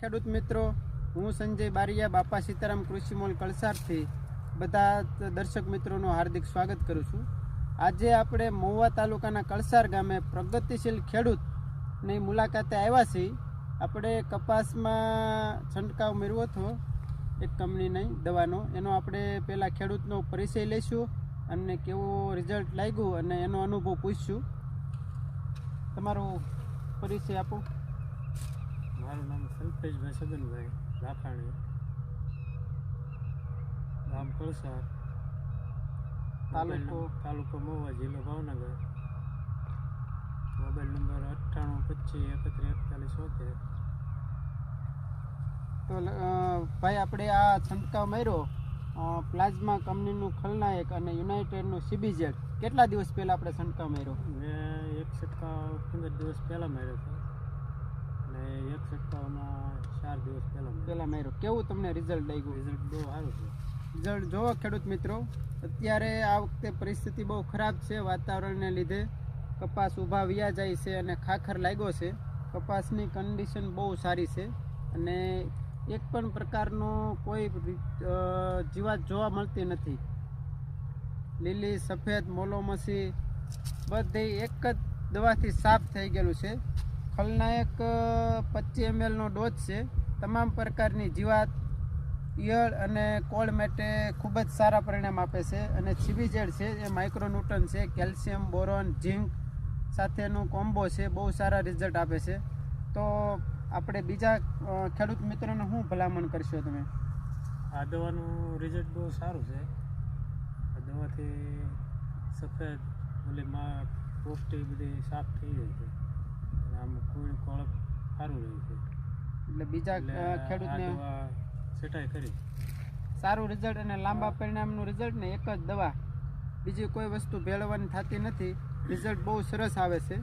ખેડૂત મિત્રો, હું સંજય બારિયા બાપા સીતારામ કૃષિ મોલ કળસારથી બધા દર્શક મિત્રોનું હાર્દિક સ્વાગત કરું છું. આજે આપણે મહુવા તાલુકાના કળસાર ગામે પ્રગતિશીલ ખેડૂતની મુલાકાતે આવ્યા છીએ. આપણે કપાસમાં છંટકાવ મેળવ્યો હતો એક કંપનીની દવાનો, એનો આપણે પહેલાં ખેડૂતનો પરિચય લઈશું અને કેવો રિઝલ્ટ લાગ્યું અને એનો અનુભવ પૂછશું. તમારો પરિચય આપો. મારું નામ કલ્પેશભાઈ સગનભાઈ લાખાણી, ગામ કળસાર, તાલુકો મહુવા, જિલ્લો ભાવનગર. Mobile number 9825314173. તો ભાઈ, આપણે આ છંટકાવ માર્યો પ્લાઝમા કંપનીનું ખલનાયક અને યુનાઇટેડનું CBZ, કેટલા દિવસ પહેલાં આપણે છંટકાવ માર્યો? મેં એક છંટકાવ 15 દિવસ પહેલાં માર્યો હતો અને એક છંટકાવમાં 4 દિવસ પહેલાં માર્યો. કેવું તમને રિઝલ્ટ લાગ્યું? રિઝલ્ટ બહુ સારું છે. રિઝલ્ટ જોવો ખેડૂત મિત્રો, અત્યારે આ વખતે પરિસ્થિતિ બહુ ખરાબ છે વાતાવરણને લીધે. કપાસ ઊભા વ્યા જાય છે અને ખાખર લાગ્યો છે. કપાસની કન્ડિશન બહુ સારી છે અને એક પણ પ્રકારનો કોઈ જીવાત જોવા મળતી નથી. લીલી, સફેદ, મોલોમસી બધી એક જ દવાથી સાફ થઈ ગયેલું છે. ખલનાયક 25 ml નો ડોઝ છે. તમામ પ્રકારની જીવાત, ઈયળ અને કોળ માટે ખૂબ જ સારા પરિણામ આપે છે. અને CBZ છે એ માઇક્રોન્યુટ્રન છે, કેલ્શિયમ, બોરોન, ઝીંક સાથેનું કોમ્બો છે, બહુ સારા રિઝલ્ટ આપે છે. તો આપણે બીજા ખેડૂત મિત્રોને શું ભલામણ કરશો તમે? આ દવાનું રિઝલ્ટ બહુ સારું છે. આ દવાથી સફેદ ઓલીમાં પોસ્ટી બધી સાફ થઈ જાય છે અને આમ કોઈ કોળપ સારું રહે છે. એટલે બીજા ખેડૂતને છટાઈ કરી સારું રિઝલ્ટ અને લાંબા પરિણામનું રિઝલ્ટ ને એક જ દવા, બીજી કોઈ વસ્તુ ભેળવવાની થતી નથી. રિઝલ્ટ બહુ સરસ આવે છે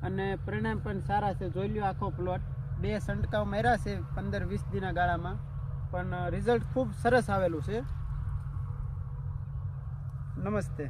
અને પરિણામ પણ સારા છે. જોઈ લ્યો આખો પ્લોટ, 2 છંટકાવ માર્યા છે 15-20 દિનના ગાળામાં, પણ રિઝલ્ટ ખૂબ સરસ આવેલું છે. નમસ્તે.